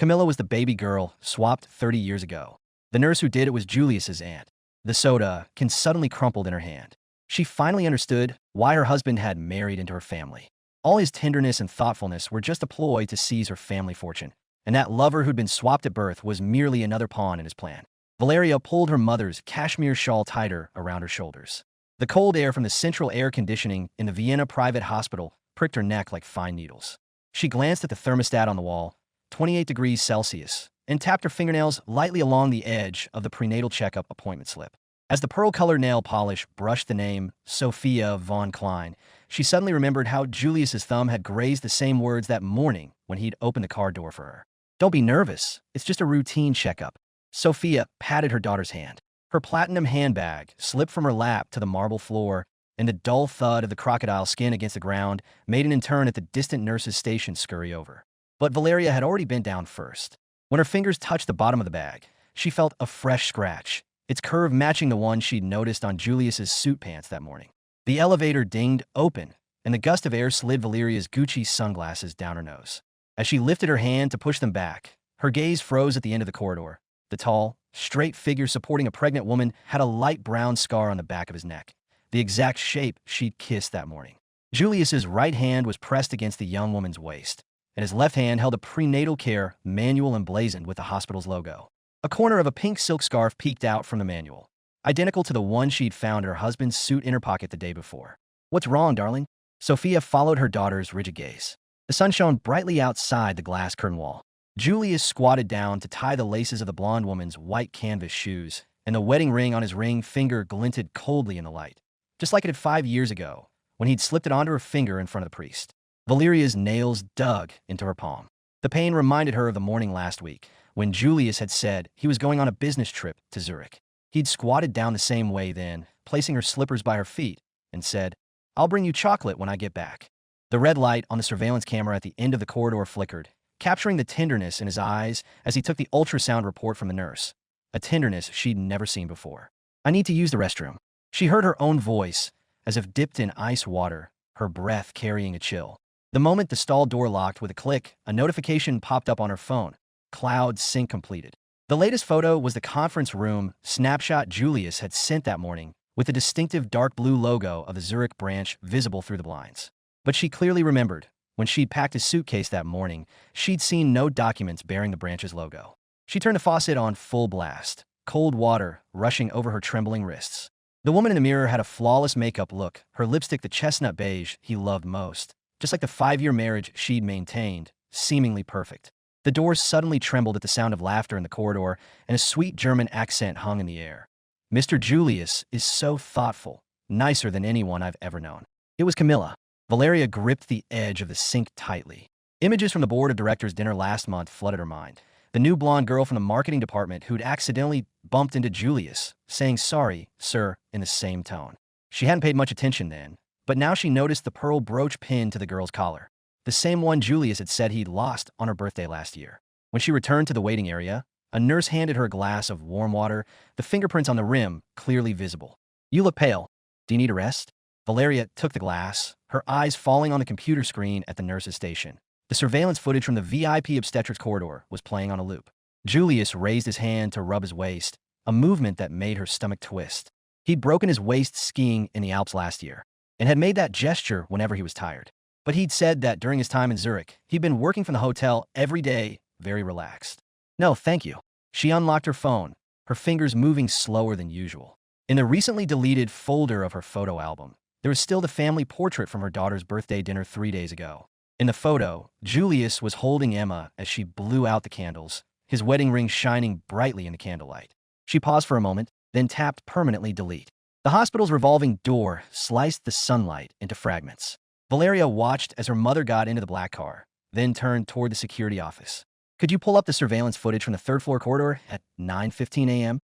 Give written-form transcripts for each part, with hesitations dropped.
Camilla was the baby girl, swapped 30 years ago. The nurse who did it was Julius's aunt. The soda can suddenly crumpled in her hand. She finally understood why her husband had married into her family. All his tenderness and thoughtfulness were just a ploy to seize her family fortune, and that lover who'd been swapped at birth was merely another pawn in his plan. Valeria pulled her mother's cashmere shawl tighter around her shoulders. The cold air from the central air conditioning in the Vienna private hospital pricked her neck like fine needles. She glanced at the thermostat on the wall, 28 degrees Celsius, and tapped her fingernails lightly along the edge of the prenatal checkup appointment slip. As the pearl-colored nail polish brushed the name Sophia von Klein, she suddenly remembered how Julius's thumb had grazed the same words that morning when he'd opened the car door for her. "Don't be nervous. It's just a routine checkup." Sophia patted her daughter's hand. Her platinum handbag slipped from her lap to the marble floor, and the dull thud of the crocodile skin against the ground made an intern at the distant nurse's station scurry over. But Valeria had already bent down first. When her fingers touched the bottom of the bag, she felt a fresh scratch, its curve matching the one she'd noticed on Julius's suit pants that morning. The elevator dinged open, and the gust of air slid Valeria's Gucci sunglasses down her nose. As she lifted her hand to push them back, her gaze froze at the end of the corridor. The tall, straight figure supporting a pregnant woman had a light brown scar on the back of his neck, the exact shape she'd kissed that morning. Julius's right hand was pressed against the young woman's waist, and his left hand held a prenatal care manual emblazoned with the hospital's logo. A corner of a pink silk scarf peeked out from the manual, identical to the one she'd found in her husband's suit inner pocket the day before. "What's wrong, darling?" Sophia followed her daughter's rigid gaze. The sun shone brightly outside the glass curtain wall. Julius squatted down to tie the laces of the blonde woman's white canvas shoes, and the wedding ring on his ring finger glinted coldly in the light, just like it had 5 years ago, when he'd slipped it onto her finger in front of the priest. Valeria's nails dug into her palm. The pain reminded her of the morning last week, when Julius had said he was going on a business trip to Zurich. He'd squatted down the same way then, placing her slippers by her feet, and said, "I'll bring you chocolate when I get back." The red light on the surveillance camera at the end of the corridor flickered, capturing the tenderness in his eyes as he took the ultrasound report from the nurse, a tenderness she'd never seen before. "I need to use the restroom." She heard her own voice, as if dipped in ice water, her breath carrying a chill. The moment the stall door locked with a click, a notification popped up on her phone. Cloud sync completed. The latest photo was the conference room snapshot Julius had sent that morning, with the distinctive dark blue logo of the Zurich branch visible through the blinds. But she clearly remembered, when she'd packed his suitcase that morning, she'd seen no documents bearing the branch's logo. She turned the faucet on full blast, cold water rushing over her trembling wrists. The woman in the mirror had a flawless makeup look, her lipstick the chestnut beige he loved most, just like the 5-year marriage she'd maintained, seemingly perfect. The door suddenly trembled at the sound of laughter in the corridor, and a sweet German accent hung in the air. "Mr. Julius is so thoughtful, nicer than anyone I've ever known." It was Camilla. Valeria gripped the edge of the sink tightly. Images from the board of directors' dinner last month flooded her mind. The new blonde girl from the marketing department who'd accidentally bumped into Julius, saying "sorry, sir," in the same tone. She hadn't paid much attention then, but now she noticed the pearl brooch pinned to the girl's collar, the same one Julius had said he'd lost on her birthday last year. When she returned to the waiting area, a nurse handed her a glass of warm water, the fingerprints on the rim clearly visible. "You look pale. Do you need a rest?" Valeria took the glass, her eyes falling on the computer screen at the nurse's station. The surveillance footage from the VIP obstetrics corridor was playing on a loop. Julius raised his hand to rub his waist, a movement that made her stomach twist. He'd broken his waist skiing in the Alps last year, and had made that gesture whenever he was tired. But he'd said that during his time in Zurich, he'd been working from the hotel every day, very relaxed. "No, thank you." She unlocked her phone, her fingers moving slower than usual. In the recently deleted folder of her photo album, there was still the family portrait from her daughter's birthday dinner 3 days ago. In the photo, Julius was holding Emma as she blew out the candles, his wedding ring shining brightly in the candlelight. She paused for a moment, then tapped permanently delete. The hospital's revolving door sliced the sunlight into fragments. Valeria watched as her mother got into the black car, then turned toward the security office. "Could you pull up the surveillance footage from the third-floor corridor at 9:15 a.m.?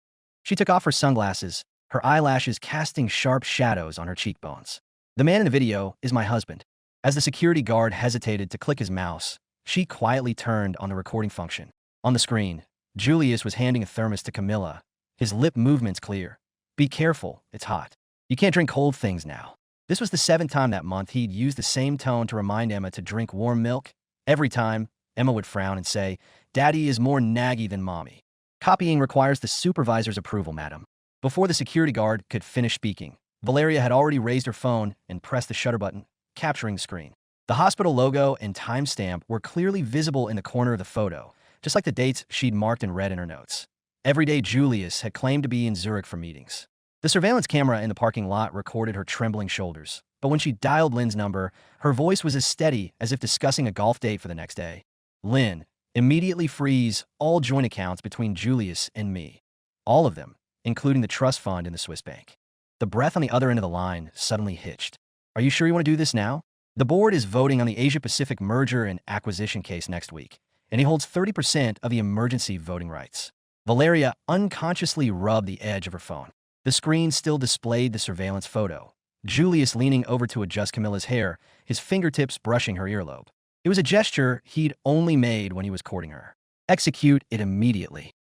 She took off her sunglasses, her eyelashes casting sharp shadows on her cheekbones. "The man in the video is my husband." As the security guard hesitated to click his mouse, she quietly turned on the recording function. On the screen, Julius was handing a thermos to Camilla, his lip movements clear. "Be careful, it's hot. You can't drink cold things now." This was the 7th time that month he'd used the same tone to remind Emma to drink warm milk. Every time, Emma would frown and say, "Daddy is more naggy than mommy. Copying requires the supervisor's approval, madam." Before the security guard could finish speaking, Valeria had already raised her phone and pressed the shutter button, capturing the screen. The hospital logo and timestamp were clearly visible in the corner of the photo, just like the dates she'd marked in red in her notes. Everyday Julius had claimed to be in Zurich for meetings. The surveillance camera in the parking lot recorded her trembling shoulders, but when she dialed Lynn's number, her voice was as steady as if discussing a golf date for the next day. "Lynn, immediately freeze all joint accounts between Julius and me. All of them, including the trust fund in the Swiss bank." The breath on the other end of the line suddenly hitched. "Are you sure you want to do this now? The board is voting on the Asia-Pacific merger and acquisition case next week, and he holds 30% of the emergency voting rights." Valeria unconsciously rubbed the edge of her phone. The screen still displayed the surveillance photo. Julius leaning over to adjust Camilla's hair, his fingertips brushing her earlobe. It was a gesture he'd only made when he was courting her. "Execute it immediately,"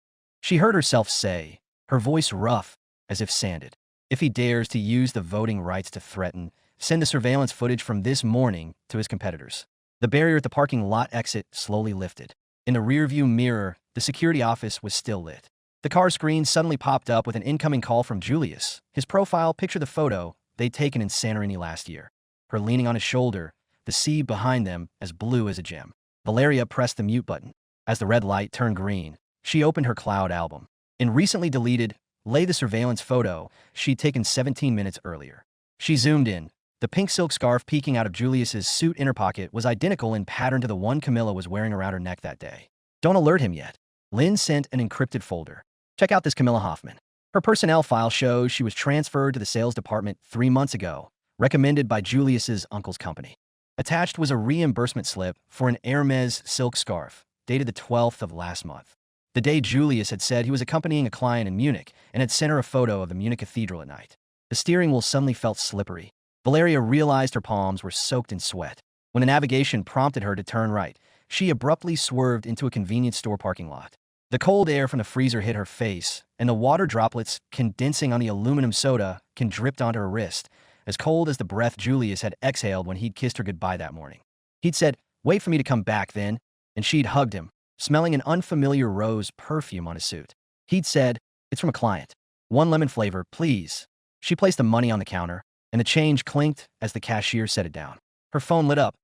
she heard herself say, her voice rough as if sanded. "If he dares to use the voting rights to threaten, send the surveillance footage from this morning to his competitors." The barrier at the parking lot exit slowly lifted. In the rearview mirror, the security office was still lit. The car screen suddenly popped up with an incoming call from Julius. His profile pictured the photo they'd taken in Santorini last year. Her leaning on his shoulder, the sea behind them as blue as a gem. Valeria pressed the mute button. As the red light turned green, she opened her cloud album. In recently deleted, lay the surveillance photo she'd taken 17 minutes earlier. She zoomed in. The pink silk scarf peeking out of Julius's suit inner pocket was identical in pattern to the one Camilla was wearing around her neck that day. "Don't alert him yet." Lynn sent an encrypted folder. "Check out this Camilla Hoffman. Her personnel file shows she was transferred to the sales department 3 months ago, recommended by Julius's uncle's company." Attached was a reimbursement slip for an Hermes silk scarf, dated the 12th of last month. The day Julius had said he was accompanying a client in Munich and had sent her a photo of the Munich cathedral at night. The steering wheel suddenly felt slippery. Valeria realized her palms were soaked in sweat. When the navigation prompted her to turn right, she abruptly swerved into a convenience store parking lot. The cold air from the freezer hit her face, and the water droplets condensing on the aluminum soda dripped onto her wrist, as cold as the breath Julius had exhaled when he'd kissed her goodbye that morning. He'd said, "Wait for me to come back then," and she'd hugged him, smelling an unfamiliar rose perfume on his suit. He'd said, "It's from a client. 1 lemon flavor, please." She placed the money on the counter, and the change clinked as the cashier set it down. Her phone lit up.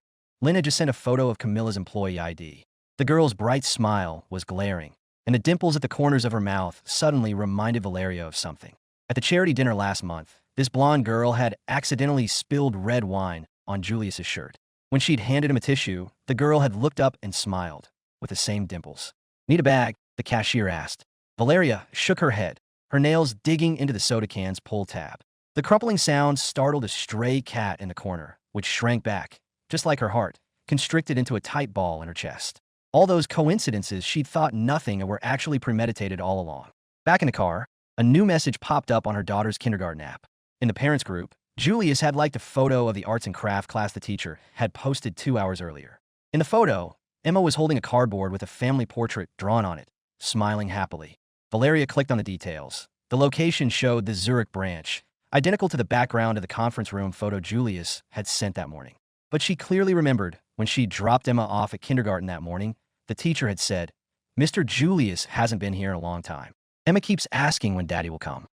Lynn had just sent a photo of Camilla's employee ID. The girl's bright smile was glaring, and the dimples at the corners of her mouth suddenly reminded Valeria of something. At the charity dinner last month, this blonde girl had accidentally spilled red wine on Julius's shirt. When she'd handed him a tissue, the girl had looked up and smiled, with the same dimples. "Need a bag?" the cashier asked. Valeria shook her head, her nails digging into the soda can's pull tab. The crumpling sound startled a stray cat in the corner, which shrank back, just like her heart, constricted into a tight ball in her chest. All those coincidences she'd thought nothing and were actually premeditated all along. Back in the car, a new message popped up on her daughter's kindergarten app. In the parents group, Julius had liked a photo of the arts and craft class the teacher had posted 2 hours earlier. In the photo, Emma was holding a cardboard with a family portrait drawn on it, smiling happily. Valeria clicked on the details. The location showed the Zurich branch, identical to the background of the conference room photo Julius had sent that morning. But she clearly remembered when she dropped Emma off at kindergarten that morning, the teacher had said, "Mr. Julius hasn't been here in a long time. Emma keeps asking when Daddy will come."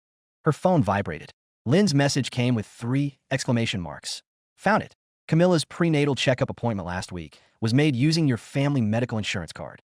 Her phone vibrated. Lynn's message came with 3 exclamation marks. "Found it. Camilla's prenatal checkup appointment last week was made using your family medical insurance card."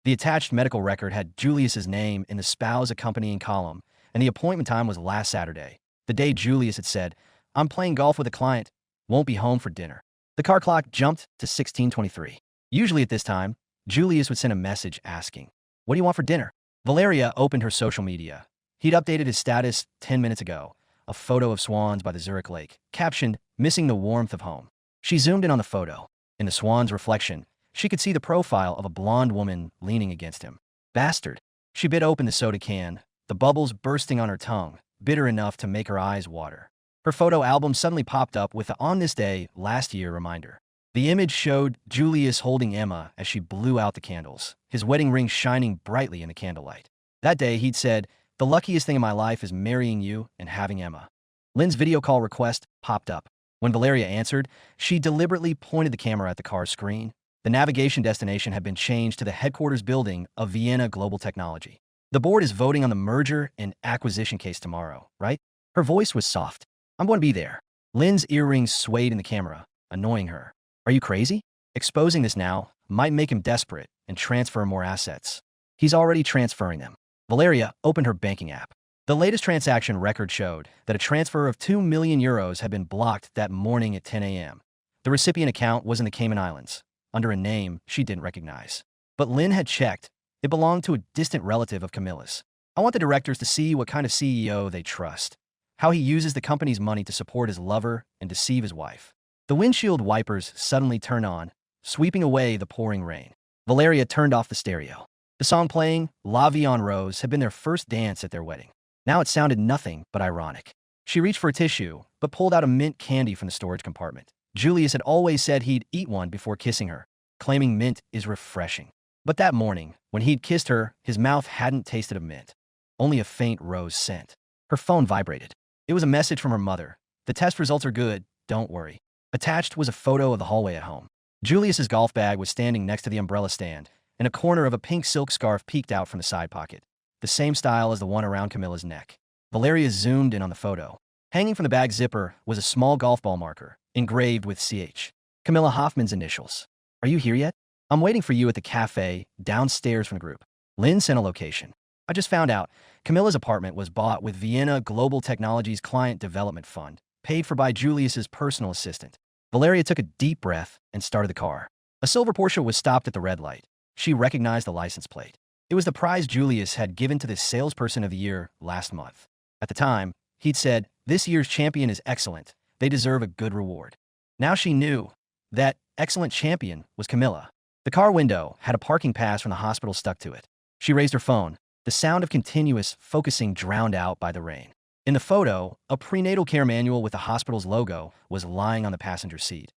The attached medical record had Julius's name in the spouse accompanying column, and the appointment time was last Saturday, the day Julius had said, "I'm playing golf with a client, won't be home for dinner." The car clock jumped to 16:23. Usually at this time, Julius would send a message asking, "What do you want for dinner?" Valeria opened her social media. He'd updated his status 10 minutes ago, a photo of swans by the Zurich lake, captioned, "Missing the warmth of home." She zoomed in on the photo. In the swan's reflection, she could see the profile of a blonde woman leaning against him. Bastard. She bit open the soda can, the bubbles bursting on her tongue, bitter enough to make her eyes water. Her photo album suddenly popped up with the "On this day, last year" reminder. The image showed Julius holding Emma as she blew out the candles, his wedding ring shining brightly in the candlelight. That day, he'd said, "The luckiest thing in my life is marrying you and having Emma." Lynn's video call request popped up. When Valeria answered, she deliberately pointed the camera at the car's screen, The navigation destination had been changed to the headquarters building of Vienna Global Technology. The board is voting on the merger and acquisition case tomorrow, right? Her voice was soft. I'm going to be there. Lynn's earrings swayed in the camera, annoying her. Are you crazy? Exposing this now might make him desperate and transfer more assets. He's already transferring them. Valeria opened her banking app. The latest transaction record showed that a transfer of 2 million euros had been blocked that morning at 10 a.m. The recipient account was in the Cayman Islands, under a name she didn't recognize. But Lynn had checked. It belonged to a distant relative of Camilla's. I want the directors to see what kind of CEO they trust, how he uses the company's money to support his lover and deceive his wife. The windshield wipers suddenly turned on, sweeping away the pouring rain. Valeria turned off the stereo. The song playing, La Vie en Rose, had been their first dance at their wedding. Now it sounded nothing but ironic. She reached for a tissue, but pulled out a mint candy from the storage compartment. Julius had always said he'd eat one before kissing her, claiming mint is refreshing. But that morning, when he'd kissed her, his mouth hadn't tasted of mint, only a faint rose scent. Her phone vibrated. It was a message from her mother. The test results are good, don't worry. Attached was a photo of the hallway at home. Julius's golf bag was standing next to the umbrella stand, and a corner of a pink silk scarf peeked out from the side pocket, the same style as the one around Camilla's neck. Valeria zoomed in on the photo. Hanging from the bag zipper was a small golf ball marker, engraved with CH. Camilla Hoffman's initials. Are you here yet? I'm waiting for you at the cafe, downstairs from the group. Lynn sent a location. I just found out Camilla's apartment was bought with Vienna Global Technology's Client Development Fund, paid for by Julius's personal assistant. Valeria took a deep breath and started the car. A silver Porsche was stopped at the red light. She recognized the license plate. It was the prize Julius had given to the salesperson of the year last month. At the time, he'd said, "This year's champion is excellent. They deserve a good reward." Now she knew that excellent champion was Camilla. The car window had a parking pass from the hospital stuck to it. She raised her phone, the sound of continuous focusing drowned out by the rain. In the photo, a prenatal care manual with the hospital's logo was lying on the passenger seat,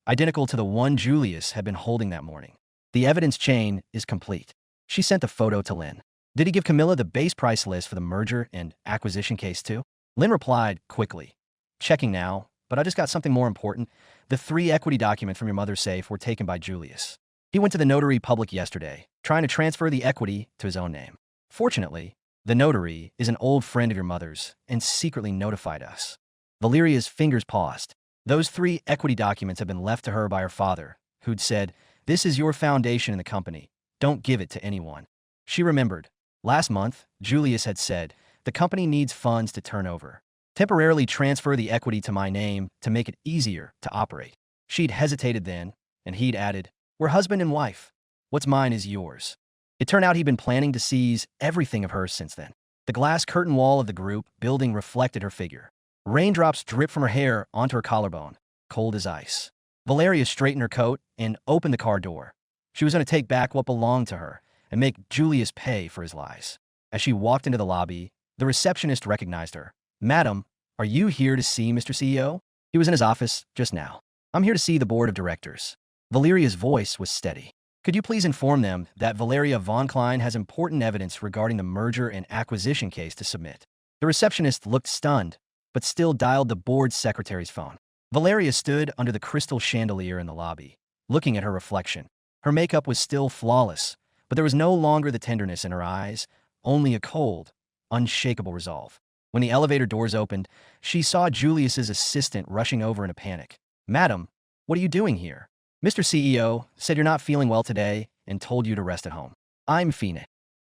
identical to the one Julius had been holding that morning. The evidence chain is complete. She sent the photo to Lynn. Did he give Camilla the base price list for the merger and acquisition case too? Lynn replied quickly, "Checking now, but I just got something more important. The 3 equity documents from your mother's safe were taken by Julius. He went to the notary public yesterday, trying to transfer the equity to his own name. Fortunately, the notary is an old friend of your mother's and secretly notified us." Valeria's fingers paused. Those 3 equity documents had been left to her by her father, who'd said, "This is your foundation in the company. Don't give it to anyone." She remembered. Last month, Julius had said, "The company needs funds to turn over. Temporarily transfer the equity to my name to make it easier to operate." She'd hesitated then, and he'd added, "We're husband and wife. What's mine is yours." It turned out he'd been planning to seize everything of hers since then. The glass curtain wall of the group building reflected her figure. Raindrops dripped from her hair onto her collarbone, cold as ice. Valeria straightened her coat and opened the car door. She was going to take back what belonged to her and make Julius pay for his lies. As she walked into the lobby, the receptionist recognized her. "Madam, are you here to see Mr. CEO?" He was in his office just now. "I'm here to see the board of directors." Valeria's voice was steady. "Could you please inform them that Valeria von Klein has important evidence regarding the merger and acquisition case to submit?" The receptionist looked stunned, but still dialed the board secretary's phone. Valeria stood under the crystal chandelier in the lobby, looking at her reflection. Her makeup was still flawless, but there was no longer the tenderness in her eyes, only a cold, unshakable resolve. When the elevator doors opened, she saw Julius's assistant rushing over in a panic. "Madam, what are you doing here? Mr. CEO said you're not feeling well today and told you to rest at home." "I'm fine."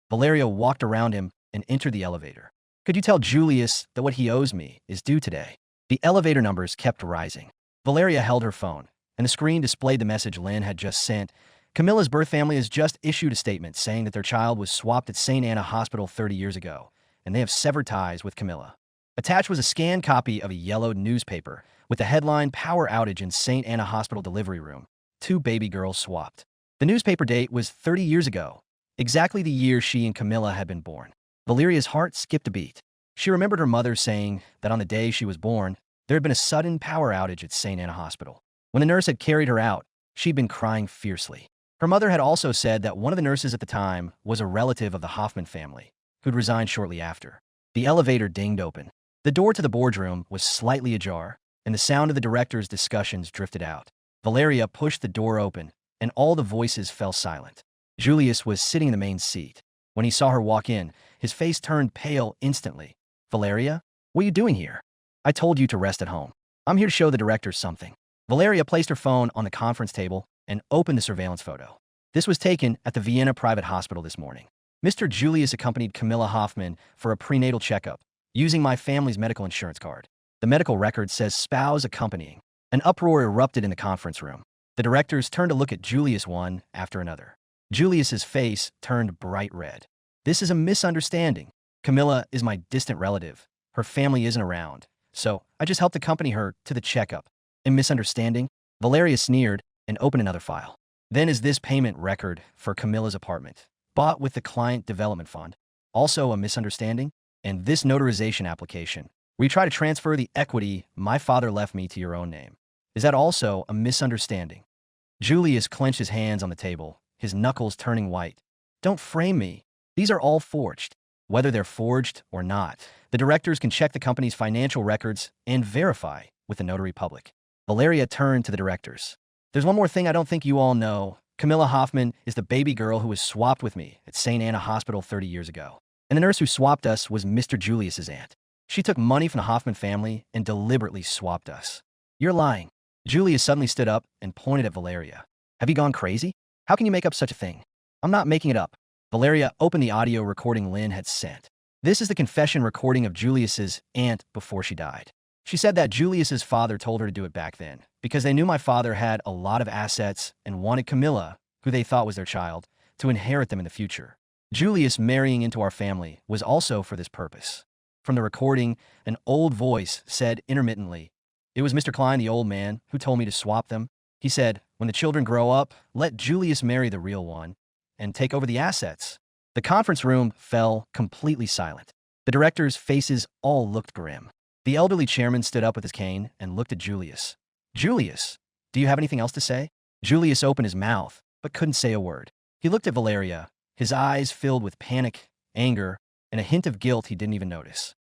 Valeria walked around him and entered the elevator. "Could you tell Julius that what he owes me is due today?" The elevator numbers kept rising. Valeria held her phone, and the screen displayed the message Lynn had just sent. "Camilla's birth family has just issued a statement saying that their child was swapped at St. Anna Hospital 30 years ago, and they have severed ties with Camilla." Attached was a scanned copy of a yellowed newspaper with the headline, "Power Outage in St. Anna Hospital Delivery Room. 2 baby girls swapped." The newspaper date was 30 years ago, exactly the year she and Camilla had been born. Valeria's heart skipped a beat. She remembered her mother saying that on the day she was born, there had been a sudden power outage at St. Anna Hospital. When the nurse had carried her out, she'd been crying fiercely. Her mother had also said that one of the nurses at the time was a relative of the Hoffman family, who'd resigned shortly after. The elevator dinged open. The door to the boardroom was slightly ajar, and the sound of the director's discussions drifted out. Valeria pushed the door open and all the voices fell silent. Julius was sitting in the main seat. When he saw her walk in, his face turned pale instantly. "Valeria, what are you doing here? I told you to rest at home. I'm here to show the directors something." Valeria placed her phone on the conference table and opened the surveillance photo. This was taken at the Vienna private hospital this morning. Mr. Julius accompanied Camilla Hoffman for a prenatal checkup, using my family's medical insurance card. The medical record says spouse accompanying. An uproar erupted in the conference room. The directors turned to look at Julius one after another. Julius's face turned bright red. "This is a misunderstanding. Camilla is my distant relative. Her family isn't around, so I just helped accompany her to the checkup." "A misunderstanding?" Valeria sneered and opened another file. "Then is this payment record for Camilla's apartment, bought with the Client Development Fund, also a misunderstanding? And this notarization application, where you try to transfer the equity my father left me to your own name, is that also a misunderstanding?" Julius clenched his hands on the table, his knuckles turning white. "Don't frame me. These are all forged. Whether they're forged or not, the directors can check the company's financial records and verify with the notary public." Valeria turned to the directors. "There's one more thing I don't think you all know. Camilla Hoffman is the baby girl who was swapped with me at St. Anna Hospital 30 years ago. And the nurse who swapped us was Mr. Julius's aunt. She took money from the Hoffman family and deliberately swapped us." "You're lying." Julius suddenly stood up and pointed at Valeria. "Have you gone crazy? How can you make up such a thing?" "I'm not making it up." Valeria opened the audio recording Lynn had sent. This is the confession recording of Julius's aunt before she died. She said that Julius's father told her to do it back then because they knew my father had a lot of assets and wanted Camilla, who they thought was their child, to inherit them in the future. Julius marrying into our family was also for this purpose. From the recording, an old voice said intermittently, "It was Mr. Klein, the old man, who told me to swap them. He said, when the children grow up, let Julius marry the real one and take over the assets." The conference room fell completely silent. The directors' faces all looked grim. The elderly chairman stood up with his cane and looked at Julius. "Julius, do you have anything else to say?" Julius opened his mouth, but couldn't say a word. He looked at Valeria, his eyes filled with panic, anger, and a hint of guilt he didn't even notice.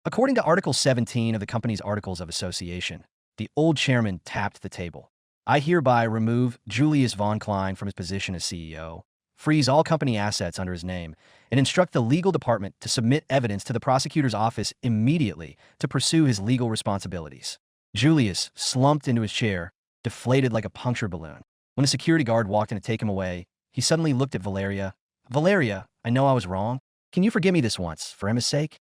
According to Article 17 of the company's Articles of Association, the old chairman tapped the table. "I hereby remove Julius von Klein from his position as CEO, freeze all company assets under his name, and instruct the legal department to submit evidence to the prosecutor's office immediately to pursue his legal responsibilities." Julius slumped into his chair, deflated like a punctured balloon. When the security guard walked in to take him away, he suddenly looked at Valeria. "Valeria, I know I was wrong. Can you forgive me this once, for Emma's sake?"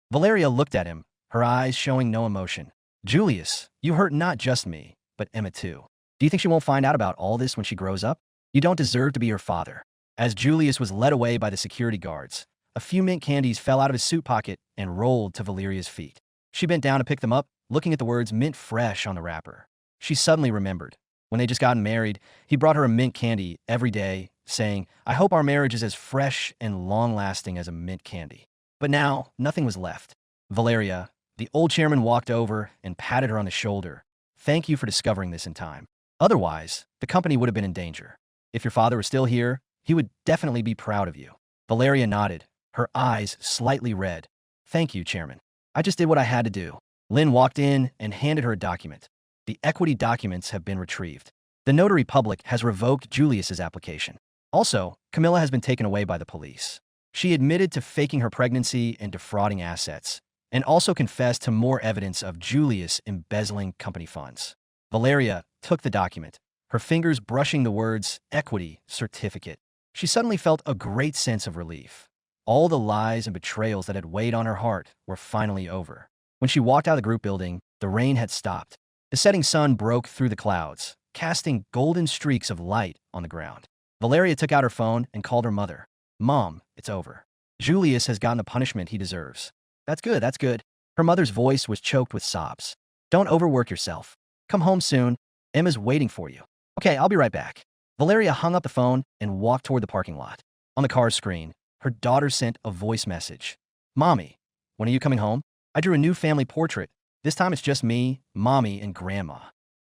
Valeria looked at him, her eyes showing no emotion. "Julius, you hurt not just me, but Emma too. Do you think she won't find out about all this when she grows up? You don't deserve to be her father." As Julius was led away by the security guards, a few mint candies fell out of his suit pocket and rolled to Valeria's feet. She bent down to pick them up, looking at the words "mint fresh" on the wrapper. She suddenly remembered. When they just gotten married, he brought her a mint candy every day, saying, "I hope our marriage is as fresh and long-lasting as a mint candy." But now, nothing was left. "Valeria," the old chairman walked over and patted her on the shoulder. "Thank you for discovering this in time. Otherwise, the company would have been in danger. If your father was still here, he would definitely be proud of you." Valeria nodded, her eyes slightly red. "Thank you, Chairman. I just did what I had to do." Lynn walked in and handed her a document. "The equity documents have been retrieved. The notary public has revoked Julius's application. Also, Camilla has been taken away by the police. She admitted to faking her pregnancy and defrauding assets, and also confessed to more evidence of Julius embezzling company funds." Valeria took the document, her fingers brushing the words "equity certificate." She suddenly felt a great sense of relief. All the lies and betrayals that had weighed on her heart were finally over. When she walked out of the group building, the rain had stopped. The setting sun broke through the clouds, casting golden streaks of light on the ground. Valeria took out her phone and called her mother. "Mom, it's over. Julius has gotten the punishment he deserves." That's good, that's good." Her mother's voice was choked with sobs. "Don't overwork yourself. Come home soon. Emma's waiting for you." "Okay, I'll be right back." Valeria hung up the phone and walked toward the parking lot. On the car's screen, her daughter sent a voice message. "Mommy, when are you coming home? I drew a new family portrait. This time it's just me, Mommy, and Grandma."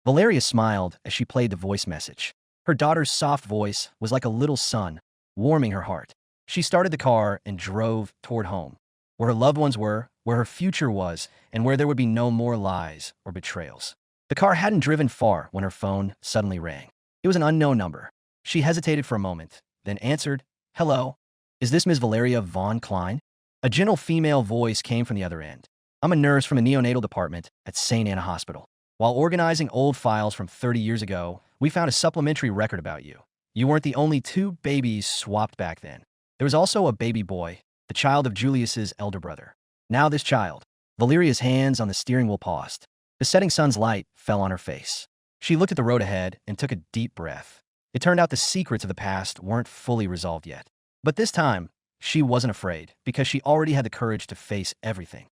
Valeria smiled as she played the voice message. Her daughter's soft voice was like a little sun, warming her heart. She started the car and drove toward home, where her loved ones were, where her future was, and where there would be no more lies or betrayals. The car hadn't driven far when her phone suddenly rang. It was an unknown number. She hesitated for a moment, then answered, "Hello. Is this Ms. Valeria Von Klein?" A gentle female voice came from the other end. "I'm a nurse from the neonatal department at St. Anna Hospital. While organizing old files from 30 years ago, we found a supplementary record about you. You weren't the only two babies swapped back then. There was also a baby boy, the child of Julius's elder brother. Now this child." Valeria's hands on the steering wheel paused. The setting sun's light fell on her face. She looked at the road ahead and took a deep breath. It turned out the secrets of the past weren't fully resolved yet. But this time, she wasn't afraid because she already had the courage to face everything.